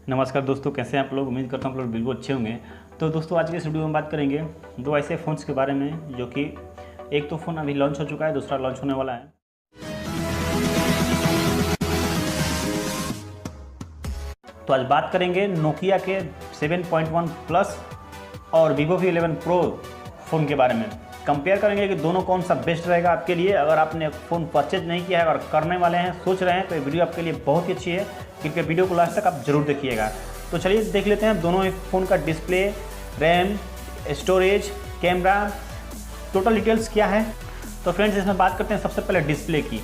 नमस्कार दोस्तों, कैसे हैं आप लोग। उम्मीद करता हूँ आप लोग बिल्कुल अच्छे होंगे। तो दोस्तों आज के इस वीडियो में बात करेंगे दो ऐसे फ़ोन्स के बारे में जो कि एक तो फ़ोन अभी लॉन्च हो चुका है, दूसरा लॉन्च होने वाला है। तो आज बात करेंगे नोकिया के 7.1 प्लस और Vivo V11 प्रो फ़ोन के बारे में। कंपेयर करेंगे कि दोनों कौन सा बेस्ट रहेगा आपके लिए। अगर आपने फ़ोन परचेज नहीं किया है और करने वाले हैं, सोच रहे हैं, तो ये वीडियो आपके लिए बहुत ही अच्छी है। कृपया वीडियो को लास्ट तक आप जरूर देखिएगा। तो चलिए देख लेते हैं दोनों फ़ोन का display, RAM, storage, camera, total details क्या है। तो फ्रेंड्स इसमें बात करते हैं सबसे पहले डिस्प्ले की।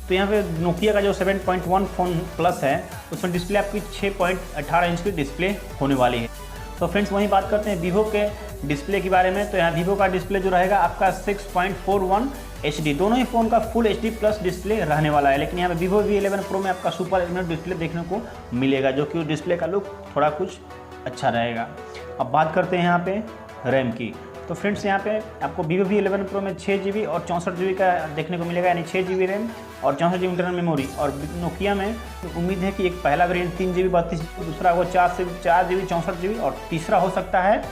तो यहाँ पे नोकिया का जो 7.1 फ़ोन प्लस है उसमें डिस्प्ले आपकी 6.18 इंच की डिस्प्ले होने वाली है। तो फ्रेंड्स वहीं बात करते हैं वीवो के डिस्प्ले के बारे में। तो यहाँ वीवो का डिस्प्ले जो रहेगा आपका 6.41 HD, दोनों ही फ़ोन का फुल HD प्लस डिस्प्ले रहने वाला है। लेकिन यहाँ पे Vivo V11 प्रो में आपका सुपर एमोलेड डिस्प्ले देखने को मिलेगा, जो कि डिस्प्ले का लुक थोड़ा कुछ अच्छा रहेगा। अब बात करते हैं यहाँ पे रैम की। तो फ्रेंड्स यहाँ पे आपको Vivo V11 प्रो में 6GB और 64GB का देखने को मिलेगा, यानी 6GB रैम और 64GB इंटरनल मेमोरी। और नोकिया में उम्मीद है कि एक पहला वेरिएंट 3GB 32GB, दूसरा वो 4GB 64GB और तीसरा हो सकता है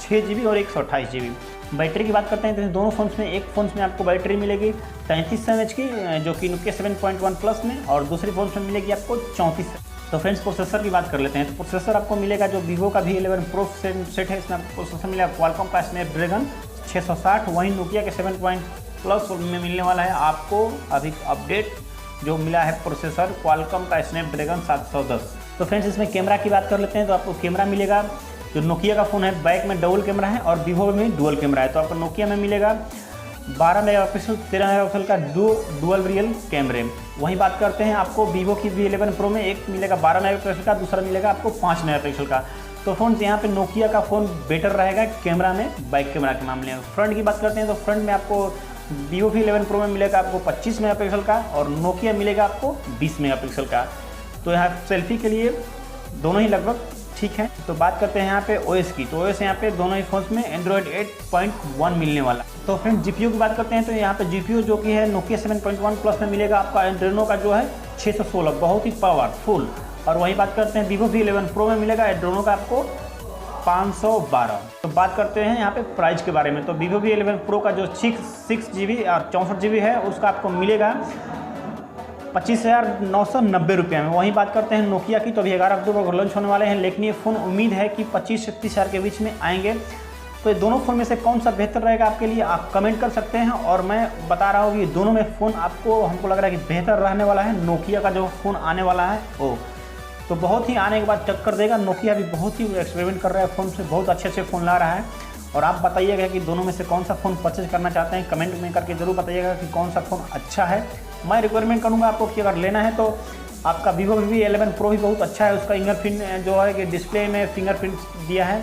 6GB और 128GB। बैटरी की बात करते हैं तो दोनों फ़ोन्स में, एक फ़ोन्स में आपको बैटरी मिलेगी 3300 mAh की, जो कि नोकिया 7.1 प्लस में, और दूसरे फ़ोन्स में मिलेगी आपको 34। तो फ्रेंड्स प्रोसेसर की बात कर लेते हैं। तो प्रोसेसर आपको मिलेगा जो Vivo का V11 प्रो सेट है, इसमें आपको प्रोसेसर मिलेगा क्वालकॉम का स्नैपड्रैगन 660। वहीं नोकिया के 7 प्लस में मिलने वाला है आपको अभी अपडेट जो मिला है प्रोसेसर क्वालकॉम का स्नैपड्रैगन 710। तो फ्रेंड्स इसमें कैमरा की बात कर लेते हैं। तो आपको कैमरा मिलेगा, जो नोकिया का फ़ोन है बैक में डबल कैमरा है और Vivo में डुअल कैमरा है। तो आपको नोकिया में मिलेगा 12 मेगापिक्सल 13 मेगापिक्सल का डुअल रियल कैमरे। वहीं बात करते हैं आपको Vivo की V11 प्रो में एक मिलेगा 12 मेगापिक्सल का, दूसरा मिलेगा आपको 5 मेगापिक्सल का। तो फ्रेंड्स यहाँ पे नोकिया का फ़ोन बेटर रहेगा कैमरा में, बैक कैमरा के मामले में। फ्रंट की बात करते हैं तो फ्रंट में आपको Vivo V11 प्रो में मिलेगा आपको 25 मेगापिक्सल का और नोकिया मिलेगा आपको 20 मेगापिक्सल का। तो यहाँ सेल्फी के लिए दोनों ही लगभग ठीक है। तो बात करते हैं यहाँ पे OS की। तो OS यहाँ पे दोनों ही फोन्स में एंड्रॉयड 8.1 मिलने वाला। तो फ्रेंड्स GPU की बात करते हैं। तो यहाँ पे GPU जो कि है नोकिया 7.1 प्लस में मिलेगा आपका एड्रेनो का जो है 616, बहुत ही पावरफुल। और वहीं बात करते हैं Vivo V11 प्रो में मिलेगा एड्रेनो का आपको 512। तो बात करते हैं यहाँ पे प्राइस के बारे में। तो Vivo V11 प्रो का जो 6GB और 64GB है उसका आपको मिलेगा 25,990 रुपये में। वहीं बात करते हैं नोकिया की। तो अभी 11 अक्टूबर को लॉन्च होने वाले हैं, लेकिन ये फ़ोन उम्मीद है कि 25 से 30 हज़ार के बीच में आएंगे। तो ये दोनों फ़ोन में से कौन सा बेहतर रहेगा आपके लिए, आप कमेंट कर सकते हैं। और मैं बता रहा हूँ कि दोनों में फ़ोन आपको, हमको लग रहा है कि बेहतर रहने वाला है नोकिया का जो फ़ोन आने वाला है वो। तो बहुत ही आने के बाद टक्कर देगा। नोकिया भी बहुत ही एक्सपेरिमेंट कर रहा है फ़ोन से, बहुत अच्छे अच्छे फ़ोन ला रहा है। और आप बताइएगा कि दोनों में से कौन सा फ़ोन परचेज करना चाहते हैं, कमेंट में करके ज़रूर बताइएगा कि कौन सा फ़ोन अच्छा है। मैं रिक्वायरमेंट करूँगा आपको कि अगर लेना है तो आपका Vivo V11 प्रो भी बहुत अच्छा है। उसका फिंगरप्रिंट जो है कि डिस्प्ले में फिंगरप्रिंट दिया है,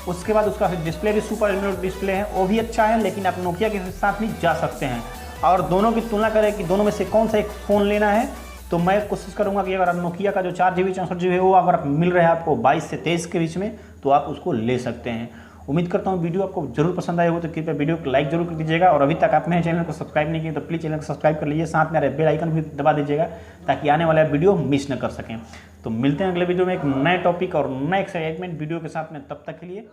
उसके बाद उसका डिस्प्ले भी सुपर एमोलेड डिस्प्ले है, वो भी अच्छा है। लेकिन आप नोकिया के साथ भी जा सकते हैं। और दोनों की तुलना करें कि दोनों में से कौन सा एक फ़ोन लेना है, तो मैं कोशिश करूँगा कि अगर नोकिया का जो 4GB 64GB है वो अगर मिल रहा है आपको 22 से 23 के बीच में, तो आप उसको ले सकते हैं। उम्मीद करता हूँ वीडियो आपको जरूर पसंद आया हो। तो कृपया वीडियो को लाइक जरूर कर दीजिएगा। और अभी तक आप मेरे चैनल को सब्सक्राइब नहीं किए तो प्लीज़ चैनल को सब्सक्राइब कर लीजिए, साथ में बेल आइकन भी दबा दीजिएगा ताकि आने वाला वीडियो मिस न कर सकें। तो मिलते हैं अगले वीडियो में एक नए टॉपिक और नए एक्साइटमेंट वीडियो के साथ में। तब तक के लिए